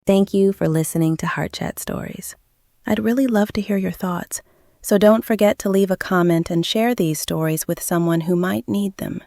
Thank you for listening to Heart Chat Stories. I'd really love to hear your thoughts, so don't forget to leave a comment and share these stories with someone who might need them.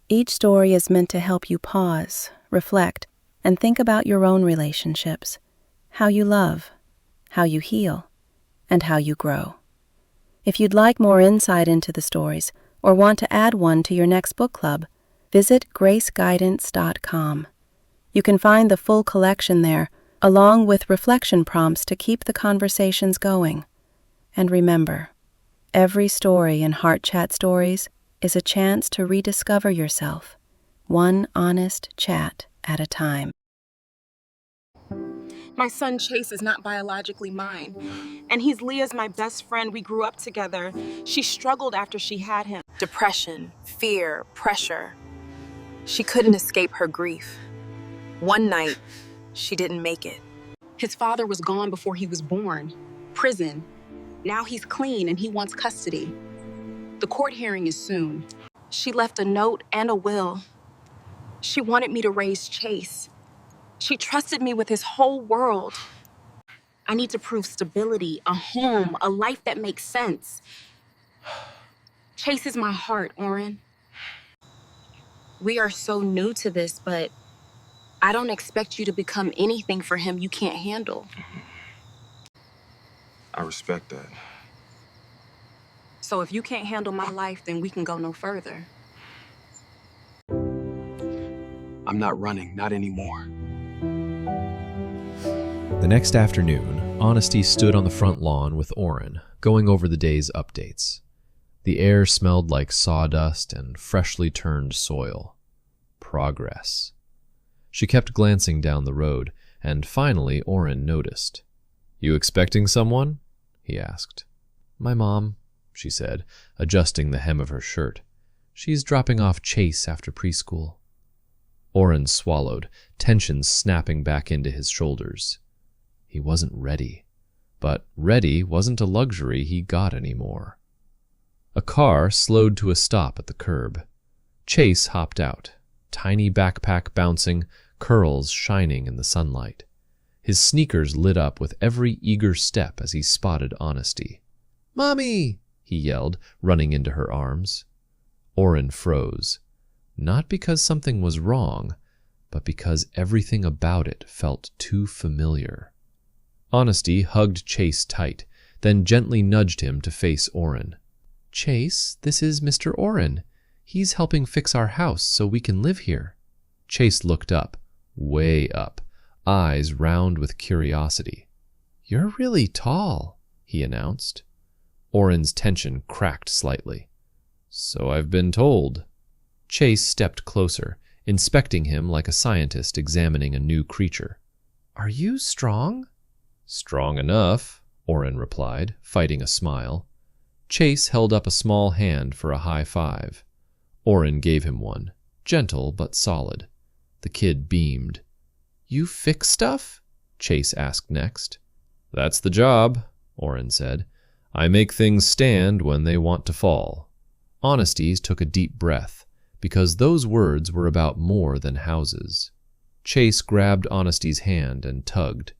Each story is meant to help you pause, reflect, and think about your own relationships, how you love, how you heal, and how you grow. If you'd like more insight into the stories or want to add one to your next book club, visit graceguidance.com. You can find the full collection there, along with reflection prompts to keep the conversations going. And remember, every story in Heart Chat Stories is a chance to rediscover yourself, one honest chat at a time. My son Chase is not biologically mine, and he's Leah's my best friend. We grew up together. She struggled after she had him. Depression, fear, pressure. She couldn't escape her grief. One night, she didn't make it. His father was gone before he was born. Prison. Now he's clean and he wants custody. The court hearing is soon. She left a note and a will. She wanted me to raise Chase. She trusted me with his whole world. I need to prove stability, a home, a life that makes sense. Chase is my heart, Orin. We are so new to this, but I don't expect you to become anything for him you can't handle. I respect that. So if you can't handle my life, then we can go no further. I'm not running, not anymore. The next afternoon, Honesty stood on the front lawn with Orin, going over the day's updates. The air smelled like sawdust and freshly turned soil. Progress. She kept glancing down the road, and finally Orin noticed. "You expecting someone?" he asked. "My mom," she said, adjusting the hem of her shirt. "She's dropping off Chase after preschool." Orin swallowed, tension snapping back into his shoulders. He wasn't ready. But ready wasn't a luxury he got anymore. A car slowed to a stop at the curb. Chase hopped out, tiny backpack bouncing, curls shining in the sunlight. His sneakers lit up with every eager step as he spotted Honesty. "Mommy!" he yelled, running into her arms. Orin froze, not because something was wrong, but because everything about it felt too familiar. Honesty hugged Chase tight, then gently nudged him to face Orin. "Chase, this is Mr. Orin. He's helping fix our house so we can live here." Chase looked up, way up, eyes round with curiosity. "You're really tall," he announced. Orin's tension cracked slightly. "So I've been told." Chase stepped closer, inspecting him like a scientist examining a new creature. "Are you strong?" "Strong enough," Orin replied, fighting a smile. Chase held up a small hand for a high five. Orin gave him one, gentle but solid. The kid beamed. "You fix stuff?" Chase asked next. "That's the job," Orin said. "I make things stand when they want to fall." Honesties took a deep breath, because those words were about more than houses. Chase grabbed Honesty's hand and tugged.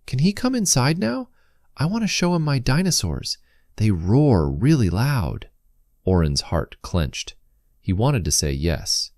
"Can he come inside now? I want to show him my dinosaurs. They roar really loud." Orin's heart clenched. He wanted to say yes.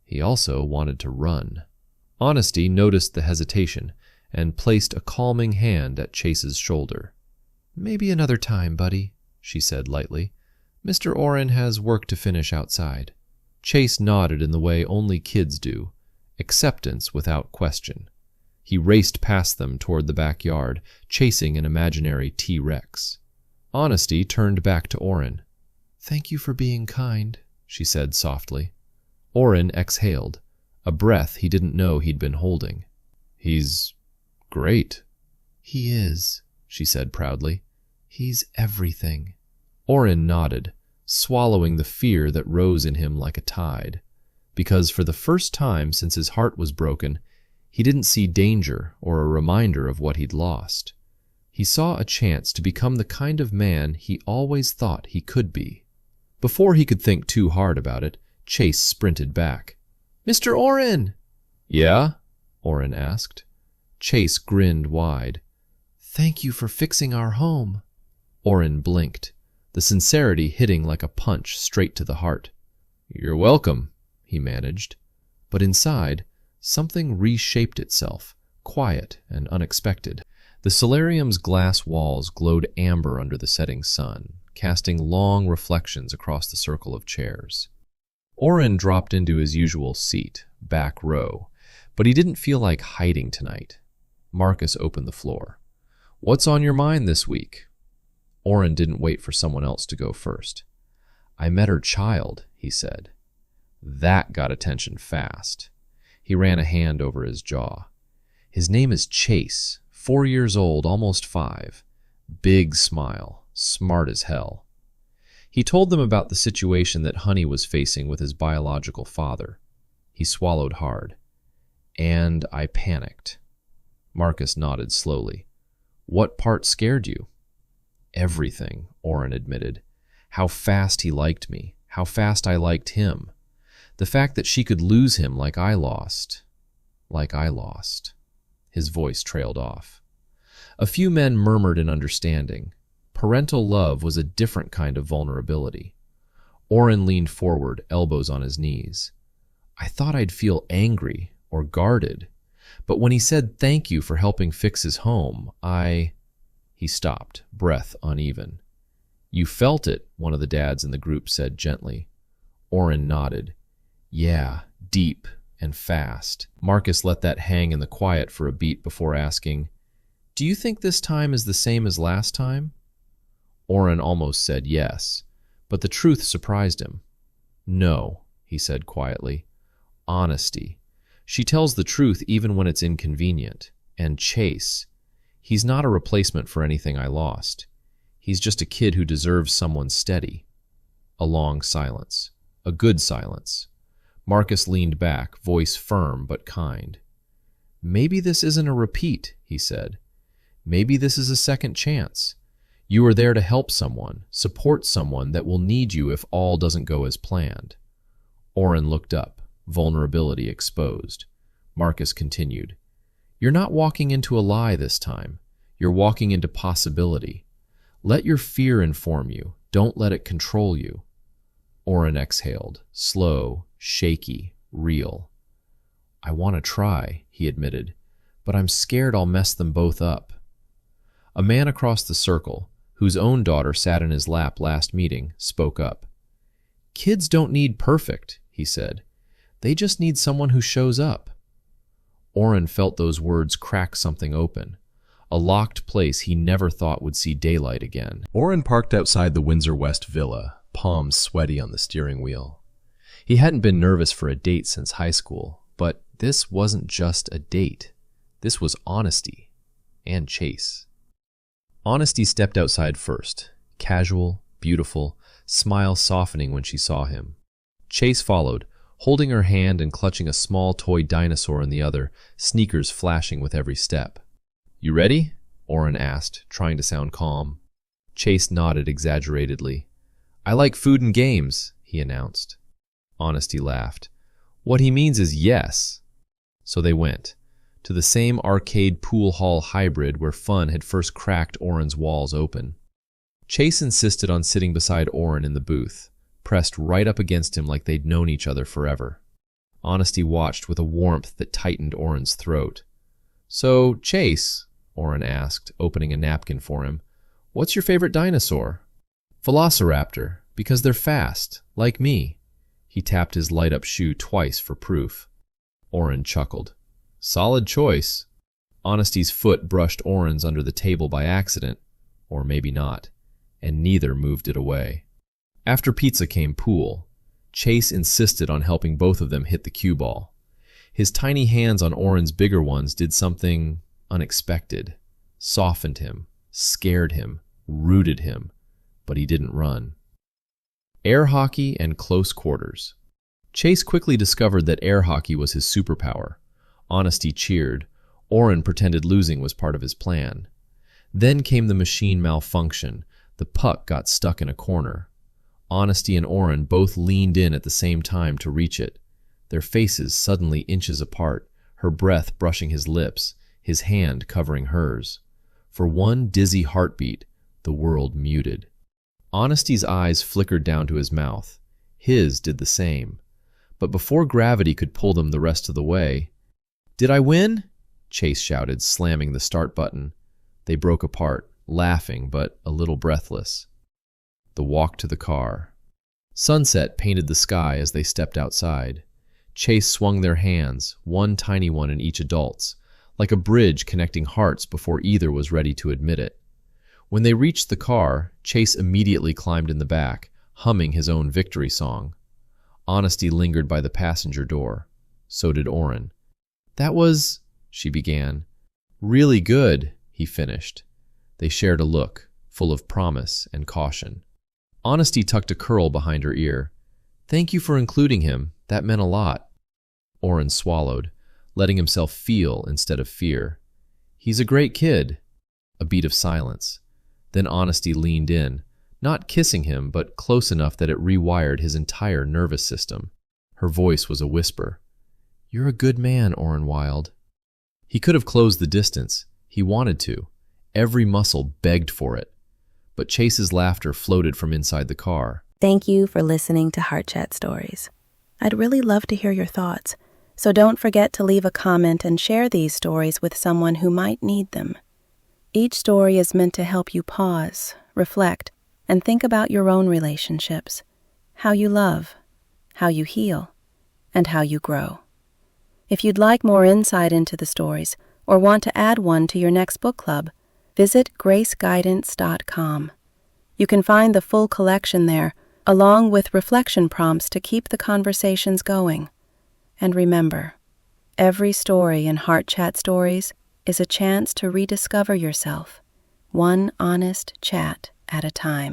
He also wanted to run. Honesty noticed the hesitation and placed a calming hand at Chase's shoulder. "Maybe another time, buddy," she said lightly. "Mr. Orin has work to finish outside." Chase nodded in the way only kids do, acceptance without question. He raced past them toward the backyard, chasing an imaginary T-Rex. Honesty turned back to Orin. "Thank you for being kind," she said softly. Orin exhaled, a breath he didn't know he'd been holding. "He's great." "He is," she said proudly. "He's everything." Orin nodded, swallowing the fear that rose in him like a tide, because for the first time since his heart was broken, he didn't see danger or a reminder of what he'd lost. He saw a chance to become the kind of man he always thought he could be. Before he could think too hard about it, Chase sprinted back. "Mr. Orin!" "Yeah?" Orin asked. Chase grinned wide. "Thank you for fixing our home." Orin blinked, the sincerity hitting like a punch straight to the heart. "You're welcome," he managed. But inside, something reshaped itself, quiet and unexpected. The solarium's glass walls glowed amber under the setting sun, casting long reflections across the circle of chairs. Orin dropped into his usual seat, back row, but he didn't feel like hiding tonight. Marcus opened the floor. "What's on your mind this week?" Orin didn't wait for someone else to go first. "I met her child," he said. That got attention fast. He ran a hand over his jaw. "His name is Chase, 4 years old, almost 5. Big smile, smart as hell." He told them about the situation that Honey was facing with his biological father. He swallowed hard. "And I panicked." Marcus nodded slowly. "What part scared you?" "Everything," Orin admitted. "How fast he liked me, how fast I liked him. The fact that she could lose him like I lost. His voice trailed off. A few men murmured in understanding. Parental love was a different kind of vulnerability. Orin leaned forward, elbows on his knees. "I thought I'd feel angry or guarded, but when he said thank you for helping fix his home, He stopped, breath uneven. "You felt it," one of the dads in the group said gently. Orin nodded. "Yeah, deep and fast." Marcus let that hang in the quiet for a beat before asking, "Do you think this time is the same as last time?" Orin almost said yes, but the truth surprised him. "No," he said quietly. "Honesty. She tells the truth even when it's inconvenient. And Chase, he's not a replacement for anything I lost. He's just a kid who deserves someone steady." A long silence. A good silence. Marcus leaned back, voice firm but kind. "Maybe this isn't a repeat," he said. "Maybe this is a second chance. You are there to help someone, support someone that will need you if all doesn't go as planned." Orin looked up, vulnerability exposed. Marcus continued. "You're not walking into a lie this time. You're walking into possibility. Let your fear inform you. Don't let it control you." Orin exhaled, slow, shaky, real. "I want to try," he admitted, "but I'm scared I'll mess them both up." A man across the circle, whose own daughter sat in his lap last meeting, spoke up. "Kids don't need perfect," he said. "They just need someone who shows up." Orin felt those words crack something open, a locked place he never thought would see daylight again. Orin parked outside the Windsor West villa, palms sweaty on the steering wheel. He hadn't been nervous for a date since high school, but this wasn't just a date. This was honesty and Chase. Honesty stepped outside first, casual, beautiful, smile softening when she saw him. Chase followed, holding her hand and clutching a small toy dinosaur in the other, sneakers flashing with every step. "You ready?" Orin asked, trying to sound calm. Chase nodded exaggeratedly. "I like food and games," he announced. Honesty laughed. "What he means is yes." So they went, to the same arcade pool hall hybrid where fun had first cracked Orin's walls open. Chase insisted on sitting beside Orin in the booth, pressed right up against him like they'd known each other forever. Honesty watched with a warmth that tightened Orin's throat. "So, Chase," Orin asked, opening a napkin for him, "what's your favorite dinosaur?" "Velociraptor, because they're fast, like me." He tapped his light-up shoe twice for proof. Orin chuckled. "Solid choice." Honesty's foot brushed Orin's under the table by accident, or maybe not, and neither moved it away. After pizza came pool. Chase insisted on helping both of them hit the cue ball. His tiny hands on Orin's bigger ones did something unexpected, softened him, scared him, rooted him, but he didn't run. Air hockey and close quarters. Chase quickly discovered that air hockey was his superpower. Honesty cheered. Orin pretended losing was part of his plan. Then came the machine malfunction. The puck got stuck in a corner. Honesty and Orin both leaned in at the same time to reach it, their faces suddenly inches apart, her breath brushing his lips, his hand covering hers. For one dizzy heartbeat, the world muted. Honesty's eyes flickered down to his mouth. His did the same. But before gravity could pull them the rest of the way— "Did I win?" Chase shouted, slamming the start button. They broke apart, laughing but a little breathless. The walk to the car. Sunset painted the sky as they stepped outside. Chase swung their hands, one tiny one in each adult's, like a bridge connecting hearts before either was ready to admit it. When they reached the car, Chase immediately climbed in the back, humming his own victory song. Honesty lingered by the passenger door. So did Orin. "That was," she began. "Really good," he finished. They shared a look, full of promise and caution. Honesty tucked a curl behind her ear. "Thank you for including him. That meant a lot." Orin swallowed, letting himself feel instead of fear. "He's a great kid." A beat of silence. Then Honesty leaned in, not kissing him, but close enough that it rewired his entire nervous system. Her voice was a whisper. "You're a good man, Orin Wilde." He could have closed the distance. He wanted to. Every muscle begged for it. But Chase's laughter floated from inside the car. Thank you for listening to Heart Chat Stories. I'd really love to hear your thoughts, so don't forget to leave a comment and share these stories with someone who might need them. Each story is meant to help you pause, reflect, and think about your own relationships, how you love, how you heal, and how you grow. If you'd like more insight into the stories or want to add one to your next book club, visit graceguidance.com. You can find the full collection there, along with reflection prompts to keep the conversations going. And remember, every story in Heart Chat Stories is a chance to rediscover yourself, one honest chat at a time.